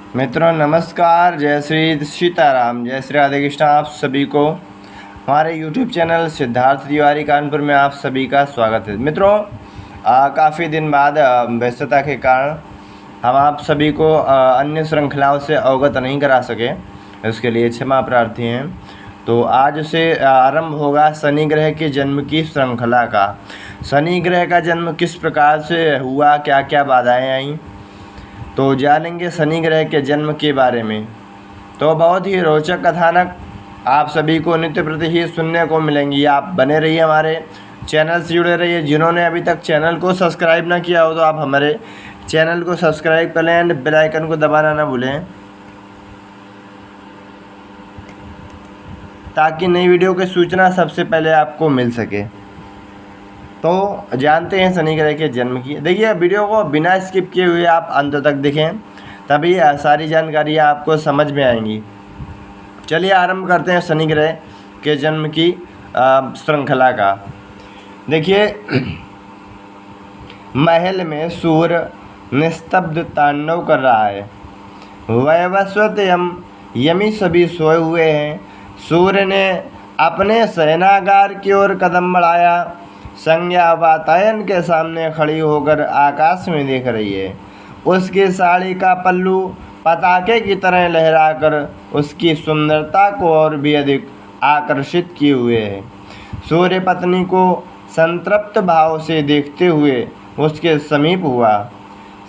मित्रों नमस्कार, जय श्री सीताराम, जय श्री राधे कृष्ण। आप सभी को हमारे YouTube चैनल सिद्धार्थ तिवारी कानपुर में आप सभी का स्वागत है। मित्रों काफ़ी दिन बाद व्यस्तता के कारण हम आप सभी को अन्य श्रृंखलाओं से अवगत नहीं करा सके, उसके लिए क्षमा प्रार्थी हैं। तो आज से आरंभ होगा शनि ग्रह के जन्म की श्रृंखला का। शनि ग्रह का जन्म किस प्रकार से हुआ, क्या क्या बाधाएं आईं, तो जानेंगे शनि ग्रह के जन्म के बारे में। तो बहुत ही रोचक कथानक आप सभी को नित्य प्रति ही सुनने को मिलेंगी। आप बने रहिए, हमारे चैनल से जुड़े रहिए। जिन्होंने अभी तक चैनल को सब्सक्राइब ना किया हो तो आप हमारे चैनल को सब्सक्राइब कर लें एंड बेल आइकन को दबाना ना भूलें, ताकि नई वीडियो की सूचना सबसे पहले आपको मिल सके। तो जानते हैं शनि ग्रह के जन्म की। देखिए, वीडियो को बिना स्किप किए हुए आप अंत तक देखें, तभी सारी जानकारियाँ आपको समझ में आएंगी। चलिए आरंभ करते हैं शनि ग्रह के जन्म की श्रृंखला का। देखिए, महल में सूर्य निस्तब्ध तांडव कर रहा है। वैवस्वत यमी सभी सोए हुए हैं। सूर्य ने अपने शयनागार की ओर कदम बढ़ाया। संज्ञा वातायन के सामने खड़ी होकर आकाश में देख रही है। उसकी साड़ी का पल्लू पताके की तरह लहराकर उसकी सुंदरता को और भी अधिक आकर्षित किए हुए है। सूर्य पत्नी को संतृप्त भाव से देखते हुए उसके समीप हुआ।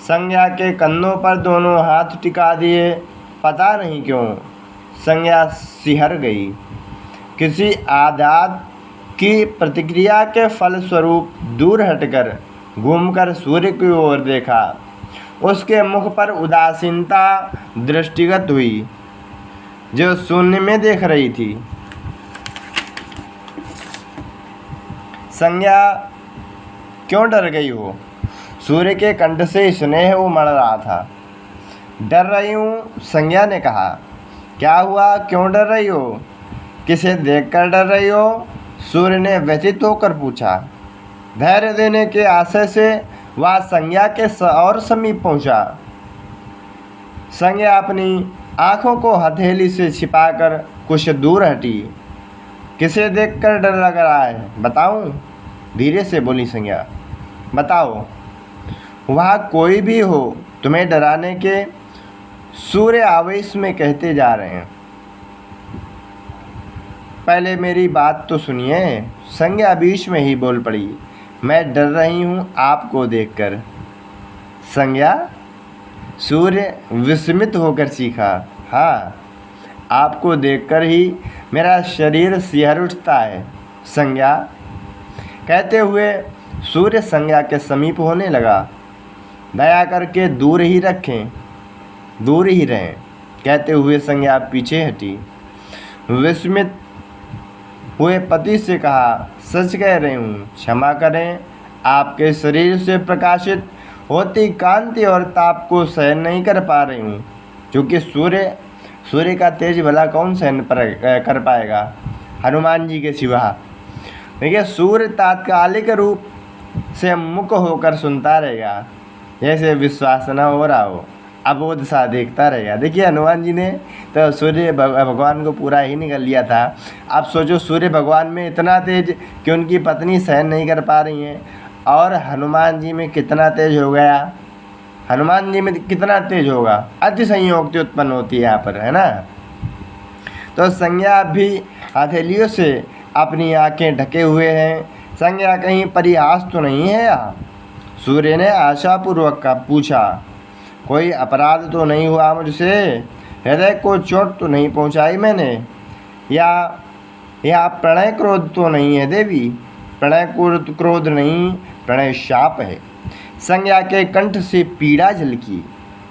संज्ञा के कंधों पर दोनों हाथ टिका दिए। पता नहीं क्यों संज्ञा सिहर गई। किसी आघात की प्रतिक्रिया के फलस्वरूप दूर हटकर घूमकर सूर्य की ओर देखा। उसके मुख पर उदासीनता दृष्टिगत हुई, जो शून्य में देख रही थी। संज्ञा, क्यों डर गई हो? सूर्य के कंठ से स्नेह उमड़ रहा था। डर रही हूँ, संज्ञा ने कहा। क्या हुआ, क्यों डर रही हो? किसे देखकर डर रही हो? सूर्य ने व्यथित होकर पूछा। धैर्य देने के आशय से वह संज्ञा के और समीप पहुंचा। संज्ञा अपनी आंखों को हथेली से छिपाकर कुछ दूर हटी। किसे देखकर डर लग रहा है, बताऊं? धीरे से बोली संज्ञा। बताओ। वह कोई भी हो, तुम्हें डराने के, सूर्य आवेश में कहते जा रहे हैं। पहले मेरी बात तो सुनिए। संज्ञा बीच में ही बोल पड़ी। मैं डर रही हूँ आपको देखकर। संज्ञा, सूर्य विस्मित होकर चीखा। हाँ, आपको देखकर ही मेरा शरीर सिहर उठता है। संज्ञा, कहते हुए सूर्य संज्ञा के समीप होने लगा। दया करके दूर ही रखें, दूर ही रहें, कहते हुए संज्ञा पीछे हटी। विस्मित हुए पति से कहा, सच कह रही हूँ, क्षमा करें। आपके शरीर से प्रकाशित होती कांति और ताप को सहन नहीं कर पा रही हूँ, क्योंकि सूर्य का तेज भला कौन सहन कर पाएगा, हनुमान जी के सिवा। देखिए, सूर्य तात्कालिक रूप से मुख होकर सुनता रहेगा, जैसे विश्वास न हो रहा हो, अबोध सा देखता रहेगा। देखिए, हनुमान जी ने तो सूर्य भगवान को पूरा ही निगल लिया था। आप सोचो, सूर्य भगवान में इतना तेज कि उनकी पत्नी सहन नहीं कर पा रही हैं, और हनुमान जी में कितना तेज हो गया। हनुमान जी में कितना तेज होगा, अति संयोक्ति उत्पन्न होती है यहाँ पर, है ना। तो संज्ञा भी हथेलियों से अपनी आंखें ढके हुए हैं। संज्ञा, कहीं परिहास तो नहीं है यहाँ? सूर्य ने आशापूर्वक का पूछा। कोई अपराध तो नहीं हुआ मुझसे? हृदय को चोट तो नहीं पहुंचाई मैंने? या प्रणय क्रोध तो नहीं है देवी? प्रणय क्रोध नहीं, प्रणय शाप है। संज्ञा के कंठ से पीड़ा झलकी।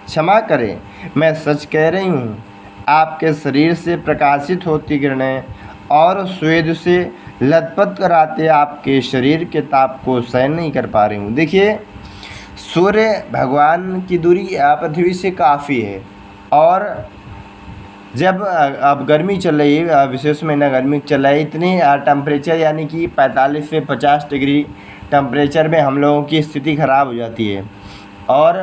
क्षमा करें, मैं सच कह रही हूँ। आपके शरीर से प्रकाशित होती किरणें और स्वेद से लथपथ कराते आपके शरीर के ताप को सहन नहीं कर पा रही हूँ। देखिए, सूर्य भगवान की दूरी पृथ्वी से काफ़ी है, और जब अब गर्मी चल रही है, विशेष महीना गर्मी चल रहा है, इतनी टेम्परेचर यानी कि 45 से 50 डिग्री टेम्परेचर में हम लोगों की स्थिति ख़राब हो जाती है। और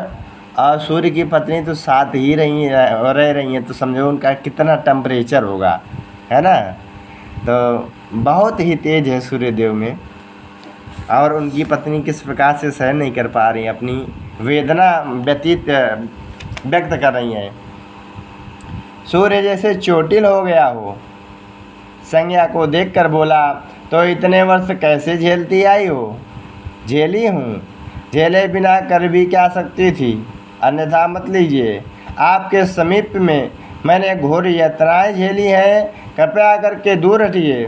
और सूर्य की पत्नी तो साथ ही रह रही हैं, तो समझो उनका कितना टेम्परेचर होगा, है ना। तो बहुत ही तेज है सूर्यदेव में, और उनकी पत्नी किस प्रकार से सहन नहीं कर पा रही, अपनी वेदना व्यक्त कर रही हैं। सूर्य जैसे चोटिल हो गया हो, संज्ञा को देखकर बोला, तो इतने वर्ष कैसे झेलती आई हो? झेली हूँ, झेले बिना कर भी क्या सकती थी, अन्यथा मत लीजिए। आपके समीप में मैंने घोर यातनाएं झेली हैं, कृपया करके दूर हटिए।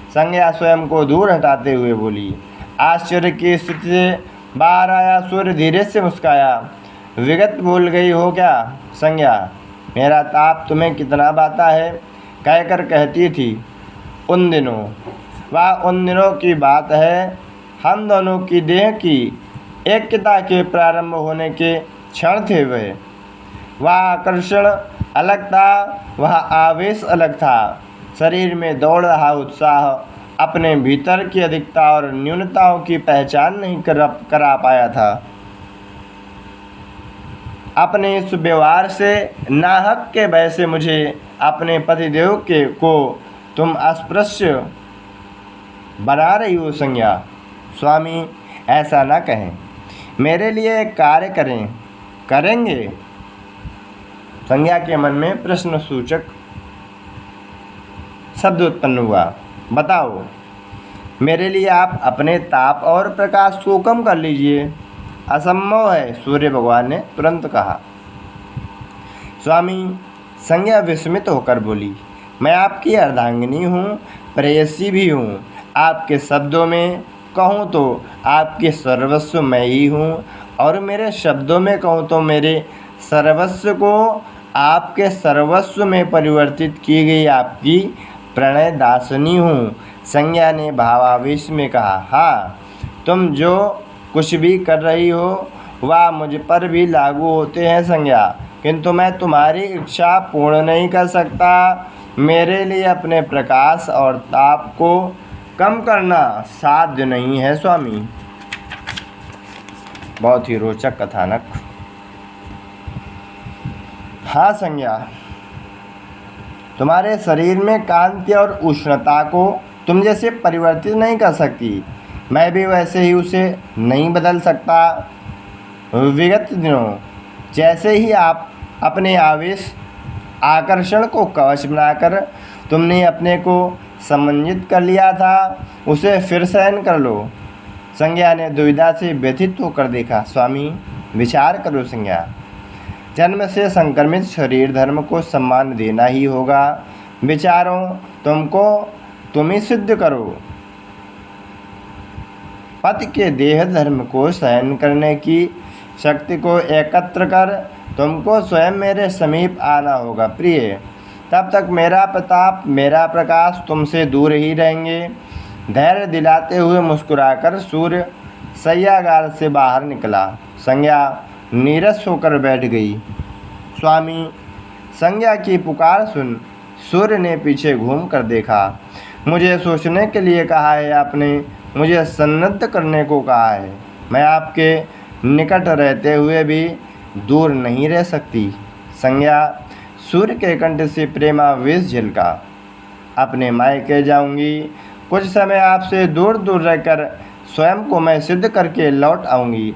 संज्ञा स्वयं को दूर हटाते हुए बोली। आश्चर्य की स्थिति से बाहर आया सूर्य धीरे से मुस्काया। विगत भूल गई हो क्या संज्ञा? मेरा ताप तुम्हें कितना भाता है, कहकर कहती थी उन दिनों। वह उन दिनों की बात है, हम दोनों की देह की एकता के प्रारंभ होने के क्षण थे वे। वह आकर्षण अलग था, वह आवेश अलग था। शरीर में दौड़ रहा उत्साह अपने भीतर की अधिकता और न्यूनताओं की पहचान नहीं करा पाया था। अपने इस व्यवहार से नाहक के भय से मुझे अपने पतिदेव को तुम अस्पृश्य बना रही हो संज्ञा। स्वामी, ऐसा न कहें, मेरे लिए एक कार्य करेंगे। संज्ञा के मन में प्रश्न सूचक शब्द उत्पन्न हुआ। बताओ, मेरे लिए आप अपने ताप और प्रकाश को कम कर लीजिए। असंभव है, सूर्य भगवान ने तुरंत कहा। स्वामी, संज्ञा विस्मित होकर बोली, मैं आपकी अर्धांगिनी हूँ, प्रेयसी भी हूँ। आपके शब्दों में कहूँ तो आपके सर्वस्व मैं ही हूँ, और मेरे शब्दों में कहूँ तो मेरे सर्वस्व को आपके सर्वस्व में परिवर्तित की गई आपकी प्रणय दासनी हूँ। संज्ञा ने भावावेश में कहा, हाँ, तुम जो कुछ भी कर रही हो वह मुझ पर भी लागू होते हैं संज्ञा, किंतु मैं तुम्हारी इच्छा पूर्ण नहीं कर सकता। मेरे लिए अपने प्रकाश और ताप को कम करना साध्य नहीं है स्वामी। बहुत ही रोचक कथानक। हाँ संज्ञा, तुम्हारे शरीर में कांति और उष्णता को तुम जैसे परिवर्तित नहीं कर सकती, मैं भी वैसे ही उसे नहीं बदल सकता। विगत दिनों जैसे ही आप अपने आवेश आकर्षण को कवच बनाकर तुमने अपने को समन्वित कर लिया था, उसे फिर सहन कर लो। संज्ञा ने दुविधा से व्यथित होकर देखा। स्वामी, विचार करो संज्ञा, जन्म से संक्रमित शरीर धर्म को सम्मान देना ही होगा। विचारों, तुम ही सिद्ध करो। पति के देह धर्म को सहन करने की शक्ति को एकत्र कर तुमको स्वयं मेरे समीप आना होगा प्रिय। तब तक मेरा प्रताप मेरा प्रकाश तुमसे दूर ही रहेंगे। धैर्य दिलाते हुए मुस्कुराकर सूर्य शय्यागार से बाहर निकला। संज्ञा नीरस होकर बैठ गई। स्वामी, संज्ञा की पुकार सुन सूर्य ने पीछे घूम कर देखा। मुझे सोचने के लिए कहा है आपने, मुझे सन्नद्ध करने को कहा है। मैं आपके निकट रहते हुए भी दूर नहीं रह सकती। संज्ञा सूर्य के कंठ से प्रेमावेश झलका। अपने मायके जाऊंगी, कुछ समय आपसे दूर दूर रहकर स्वयं को मैं सिद्ध करके लौट आऊंगी।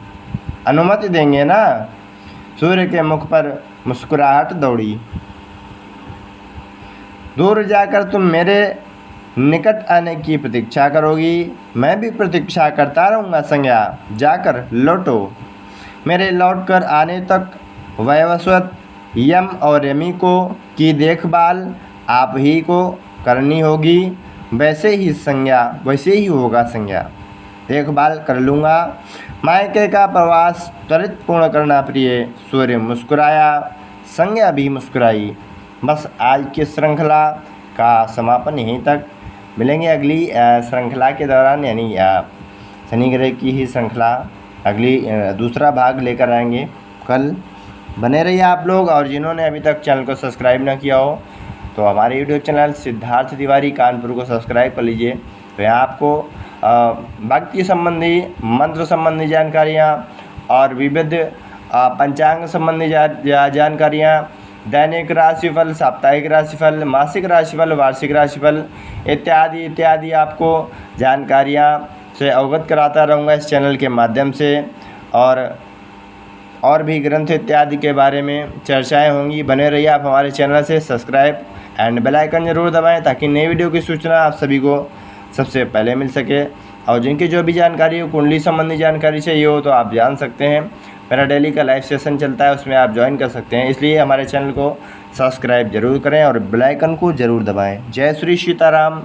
अनुमति देंगे ना? सूर्य के मुख पर मुस्कुराहट दौड़ी। दूर जाकर तुम मेरे निकट आने की प्रतीक्षा करोगी, मैं भी प्रतीक्षा करता रहूँगा। संज्ञा, जाकर लौटो। मेरे लौटकर आने तक वैवस्वत यम और यमी को की देखभाल आप ही को करनी होगी। वैसे ही होगा संज्ञा, देखभाल कर लूँगा। मायके का प्रवास त्वरित पूर्ण करना प्रिय। सूर्य मुस्कुराया, संज्ञा भी मुस्कुराई। बस आज की श्रृंखला का समापन यहीं तक। मिलेंगे अगली श्रृंखला के दौरान, यानी शनि ग्रह की ही श्रृंखला अगली दूसरा भाग लेकर आएंगे कल। बने रहिए आप लोग, और जिन्होंने अभी तक चैनल को सब्सक्राइब ना किया हो तो हमारे यूट्यूब चैनल सिद्धार्थ तिवारी कानपुर को सब्सक्राइब कर लीजिए। तो यहाँ आपको भक्ति संबंधी, मंत्र संबंधी जानकारियाँ और विविध पंचांग संबंधी जानकारियाँ, दैनिक राशिफल, साप्ताहिक राशिफल, मासिक राशिफल, वार्षिक राशिफल इत्यादि इत्यादि आपको जानकारियाँ से अवगत कराता रहूँगा इस चैनल के माध्यम से। और भी ग्रंथ इत्यादि के बारे में चर्चाएं होंगी। बने रहिए आप हमारे चैनल से। सब्सक्राइब एंड बेल आइकन ज़रूर दबाएं ताकि नई वीडियो की सूचना आप सभी को सबसे पहले मिल सके। और जिनकी जो भी जानकारी हो, कुंडली संबंधी जानकारी चाहिए हो, तो आप जान सकते हैं। मेरा डेली का लाइव सेशन चलता है, उसमें आप ज्वाइन कर सकते हैं। इसलिए हमारे चैनल को सब्सक्राइब जरूर करें और बेल आइकन को ज़रूर दबाएं। जय श्री सीताराम।